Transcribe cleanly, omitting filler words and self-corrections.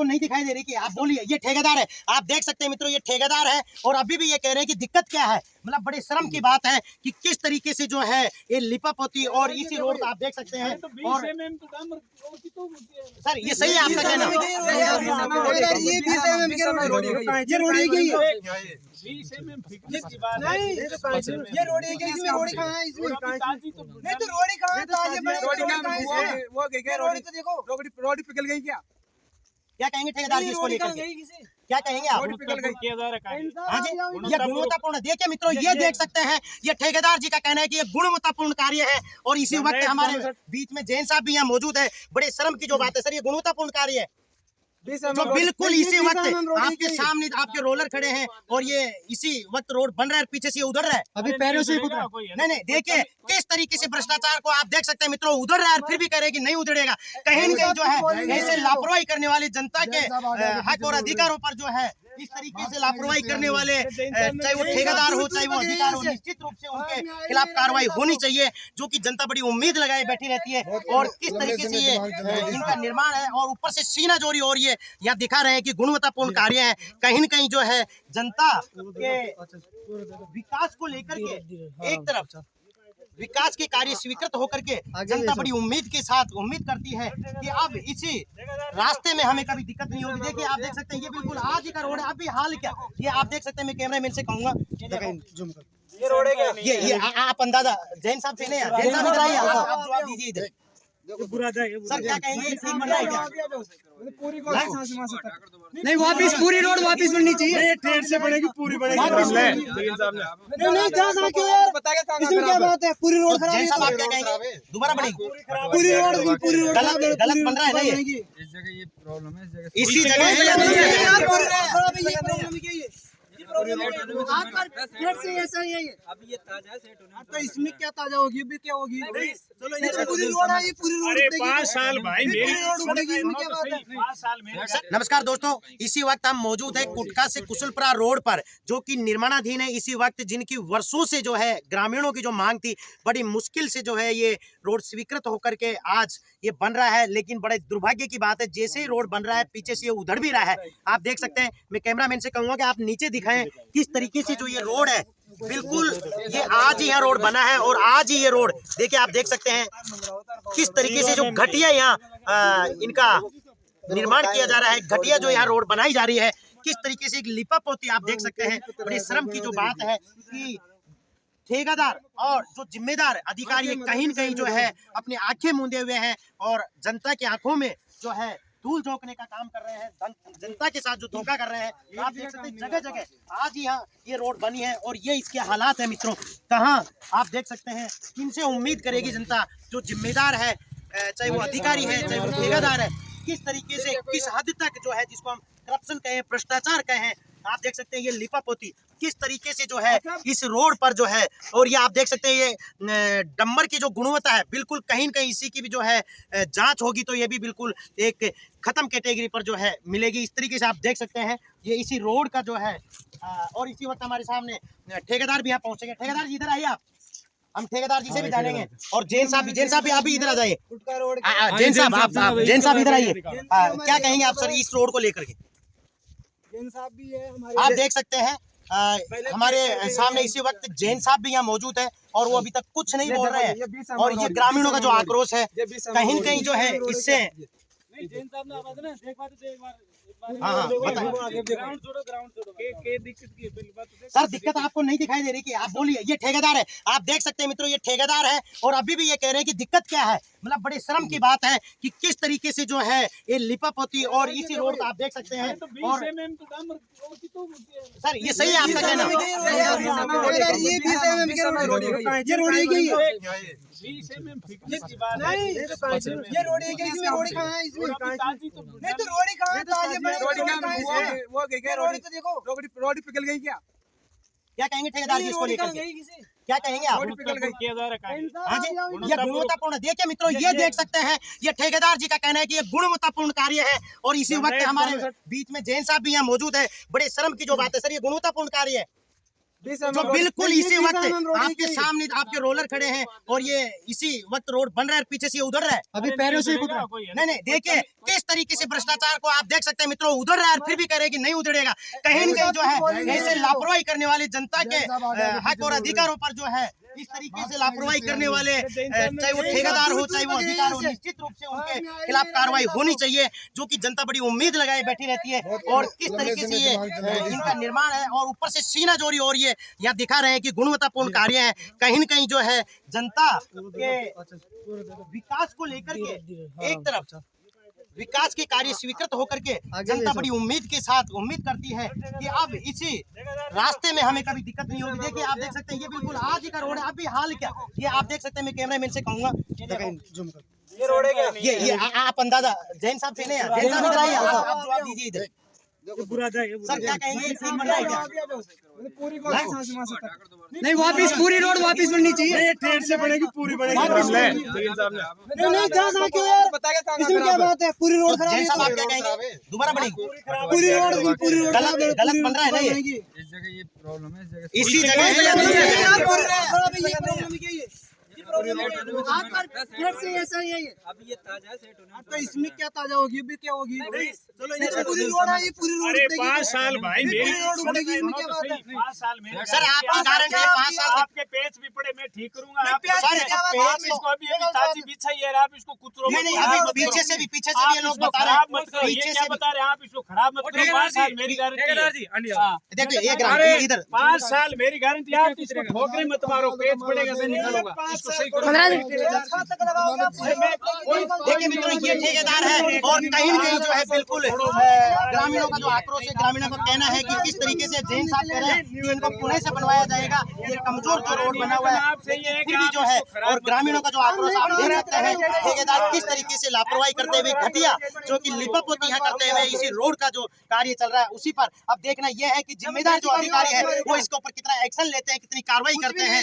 आपको नहीं दिखाई दे रही कि आप बोलिए ये ठेकेदार है। आप देख सकते हैं मित्रों ये ठेकेदार है और अभी भी ये कह रहे हैं कि दिक्कत क्या है। मतलब बड़े शर्म की बात है कि किस तरीके से जो है ये लिपप होती और इसी रोड को आप देख सकते हैं। और सर ये सही है आपका कहना? ये रोड है इसमें रोड कहाँ है? इसमें नहीं तो रोड कहाँ है? ताजे बने वो गई रोड तो देखो रोड पिघल गई क्या? क्या कहेंगे ठेकेदार जी इसको लेकर के? क्या कहेंगे आप? हाँ जी, ये गुणवत्तापूर्ण देखिए मित्रों ये देख सकते हैं ये ठेकेदार जी का कहना है कि ये गुणवत्तापूर्ण कार्य है और इसी वक्त हमारे बीच में जैन साहब भी यहाँ मौजूद है। बड़े शर्म की जो बात है सर, ये गुणवत्तापूर्ण कार्य है जो बिल्कुल इसी वक्त आपके सामने आपके रोलर खड़े हैं और ये इसी वक्त रोड बन रहा है, पीछे से उधर रहा है अभी पैरों से नहीं देखिए किस तरीके से भ्रष्टाचार को आप देख सकते हैं मित्रों। उधर रहा है फिर भी कह रहे कि नहीं उधरेगा। कहीं न कहीं जो है ऐसे लापरवाही करने वाली जनता के हक और अधिकारों पर जो है इस तरीके से लापरवाही करने वाले चाहे वो ठेकेदार हो चाहे वो अधिकार हो, निश्चित रूप से उनके खिलाफ कार्रवाई होनी चाहिए। जो कि जनता बड़ी उम्मीद लगाए बैठी रहती है और किस तरीके से ये इनका निर्माण है और ऊपर से सीना चोरी हो रही है। यहाँ दिखा रहे हैं कि गुणवत्तापूर्ण कार्य है। कहीं न कहीं जो है जनता के विकास को लेकर के एक तरफ विकास के कार्य स्वीकृत होकर के जनता बड़ी उम्मीद के साथ उम्मीद करती है कि अब इसी रास्ते में हमें कभी दिक्कत नहीं होगी। देखिए आप देख सकते हैं ये बिल्कुल आज ही का रोड है। अभी हाल क्या ये आप देख सकते हैं, मैं कैमरा मैन से कहूंगा ये रोड है क्या? ये आप अंदाजा जैन साहब से नहीं जैन साहब इधर आइए, आप जवाब दीजिए इधर। सर क्या कहेंगे ठीक बन रहा है क्या? पूरी नहीं वापिस पूरी रोड वापिस बननी चाहिए। ट्रेन से बनेगी पूरी बनेगी नहीं जहाँ क्यों यार इसमें क्या बात है? पूरी रोड खराब है। साहब आप क्या कहेंगे दोबारा बनेगी? पूरी रोड गलत बन रहा है ना ये? इस जगह ये प्रॉब्लम है, इसी जगह है या दूसरी जगह? अभी ये ताजा सेट होना तो इसमें क्या ताजा होगी? अभी क्या होगी? चलो ये पूरी रोड है, ये पूरी रोड 5 साल भाई मेरी रोड उठेगी। इनमें क्या बात है? 5 साल में नमस्कार दोस्तों, इसी वक्त हम मौजूद है कुटका से कुशलपुरा रोड पर जो कि निर्माणाधीन है। इसी वक्त जिनकी वर्षों से जो है ग्रामीणों की जो मांग थी, बड़ी मुश्किल से जो है ये रोड स्वीकृत होकर के आज ये बन रहा है। लेकिन बड़े दुर्भाग्य की बात है जैसे ही रोड बन रहा है पीछे से ये उधड़ भी रहा है। आप देख सकते हैं, मैं कैमरामैन से कहूंगा कि आप नीचे दिखाएं किस तरीके से जो ये रोड है बिल्कुल ये आज ही यहाँ रोड बना है और आज ही ये रोड देखिए आप देख सकते हैं किस तरीके से जो घटिया यहाँ इनका निर्माण किया जा रहा है। घटिया जो यहाँ रोड बनाई जा रही है, किस तरीके से एक लिपप होती है आप देख सकते हैं। बड़ी शर्म की जो बात है कि ठेकेदार और जो जिम्मेदार अधिकारी कहीं न कहीं जो है अपनी आंखें मूंदे हुए हैं और जनता की आंखों में जो है धूल झोंकने का काम कर रहे हैं, जनता के साथ जो धोखा कर रहे हैं। आप देख सकते हैं जगह जगह आज यहाँ ये रोड बनी है और ये इसके हालात है मित्रों। कहाँ आप देख सकते हैं किनसे उम्मीद करेगी जनता? जो जिम्मेदार है चाहे वो अधिकारी है चाहे वो ठेकेदार है, किस तरीके से किस हद तक जो है जिसको हम करप्शन कहें भ्रष्टाचार कहें, आप देख सकते हैं ये लिपप होती किस तरीके से जो है इस रोड पर जो है। और ये आप देख सकते हैं ये डंबर की जो गुणवत्ता है बिल्कुल कहीं न कहीं इसी की भी जो है जांच होगी तो ये भी बिल्कुल एक खत्म कैटेगरी पर जो है मिलेगी। इस तरीके से आप देख सकते हैं ये इसी रोड का जो है। और इसी वक्त हमारे सामने ठेकेदार भी यहाँ पहुंचेंगे। ठेकेदार जी इधर आइए, आप हम ठेकेदार जी से भी जानेंगे और जैन साहब भी आप भी इधर आ जाइए। जैन साहब आप इधर आइए, क्या कहेंगे आप सर इस रोड को लेकर के? जैन साहब भी है हमारे, आप देख सकते हैं हमारे सामने इसी वक्त जैन साहब भी यहाँ मौजूद है और वो अभी तक कुछ नहीं बोल रहे हैं। और ये ग्रामीणों का जो आक्रोश है कहीं न कहीं जो है इससे जैन साहब ने आवाज ना देख बात एक बार हाँ ग्राउंड छोड़ो के दिक्कत की सर दिक्कत आपको नहीं दिखाई दे रही कि आप बोलिए ये ठेकेदार है। आप देख सकते हैं मित्रों ये ठेकेदार है और अभी भी ये कह रहे हैं कि दिक्कत क्या है। मतलब बड़े शर्म की बात है कि किस तरीके से जो है ये लिपप होती और इसी रोड को आप देख सकते हैं। और सर ये सही है आपका कहना? ये रोड है ये रोड है इसमें रोड कहाँ है? इसमें नहीं तो रोड कहाँ है? ताजे बने वो गई रोड तो देखो रोड पिघल गई क्या? क्या कहेंगे ठेकेदार जी इसको लेकर के? क्या कहेंगे आप? हाँ जी, ये गुणवत्तापूर्ण देखिए मित्रों ये देख सकते हैं ये ठेकेदार जी का कहना है कि ये गुणवत्तापूर्ण कार्य है और इसी वक्त हमारे बीच में जैन साहब भी यहाँ मौजूद है। बड़े शर्म की जो बात है सर, ये गुणवत्तापूर्ण कार्य है जो बिल्कुल इसी वक्त आपके सामने आपके रोलर खड़े हैं और ये इसी वक्त रोड बन रहा है, पीछे से ये उधर रहा है। अभी पैरों से नहीं देखिए किस तरीके से भ्रष्टाचार को आप देख सकते हैं मित्रों, उधर रहा है और फिर भी कह रहे हैं कि नहीं उधड़ेगा। कहीं न कहीं जो है ऐसे लापरवाही करने वाली जनता के हक और अधिकारों पर जो है इस तरीके से लापरवाही करने वाले, चाहे वो ठेकेदार हो चाहे वो अधिकार हो, निश्चित रूप से उनके खिलाफ कार्रवाई होनी चाहिए, जो कि जनता बड़ी उम्मीद लगाए बैठी रहती है। और किस तरीके से ये इनका निर्माण है और ऊपर से सीना जोरी हो रही है, यहाँ दिखा रहे हैं कि गुणवत्तापूर्ण कार्य है। कहीं न कहीं जो है जनता के विकास को लेकर के एक तरफ विकास के कार्य स्वीकृत होकर के जनता बड़ी उम्मीद के साथ उम्मीद करती है कि अब इसी रास्ते में हमें कभी दिक्कत नहीं होगी। देखिए आप देख सकते हैं ये बिल्कुल आज ही का रोड है। अभी हाल क्या ये आप देख सकते हैं, मैं कैमरा मैन से कहूंगा ये रोड है क्या? ये आप अंदाजा जैन साहब से नहीं, जैन साहब इधर आइए, आप जवाब दीजिए इधर। सर क्या कहेंगे, ठीक बन रहा है क्या? नहीं वापिस पूरी रोड वापिस बननी चाहिए। ठेठ से बनेगी पूरी बनेगी। नहीं जहाँ क्यों यार, इसमें क्या बात है? पूरी रोड खराब जैन साहब आप क्या कहेंगे, दोबारा बनेगी? पूरी रोड गलत बन रहा है ना ये? इस जगह ये प्रॉब्लम है, इस जगह इसी जगह है या दूसरी जगह है? अभी ये ताजा है, सेट होने तो इसमें क्या ताजा होगी, अभी क्या होगी? चलो पूरी रोड है, ये पूरी रोड अरे 5 साल भाई मेरी रोड बनेगी, इसमें क्या बात है? 5 साल में सर आपकी गारंटी है 5 साल तक? आपके पेच भी पड़े, मैं ठीक करूंगा। आप सर, आप इसको अभी ताजी बिछाई है, आप इसको कुचरो मत नहीं करो। अभी पीछे से भी ये लोग इसको बता रहे खराब मत हैं, करो। ये पीछे क्या से बता रहे हैं आप, इसको खराब मत करो। 5 साल मेरी गारंटी है। हाँ। देखिए ये अरे ग्राम इधर 5 साल मेरी गारंटी है, आप इसको ठोकरे मत मारो, पेच पड़ेगा तो निकलूंगा। इसको सही करो। देखिए मित्रों ये ठेकेदार है और कहीं न कहीं जो है बिल्कुल ग्रामीणों का जो आक्रोश है, ग्रामीणों का कहना है कि किस तरीके से जैन साहब कह रहे हैं कि इनको पुणे से बनवाया जाएगा, ये कमजोर जो रोड बना हुआ है फिर भी जो है। और ग्रामीणों का जो आक्रोश आप देख सकते हैं, ठेकेदार किस तरीके से लापरवाही करते हुए घटिया जो कि लिपापोती करते हुए इसी रोड का जो कार्य चल रहा है उसी पर अब देखना यह है कि जिम्मेदार जो अधिकारी है वो इसके ऊपर कितना एक्शन लेते हैं, कितनी कार्रवाई करते हैं।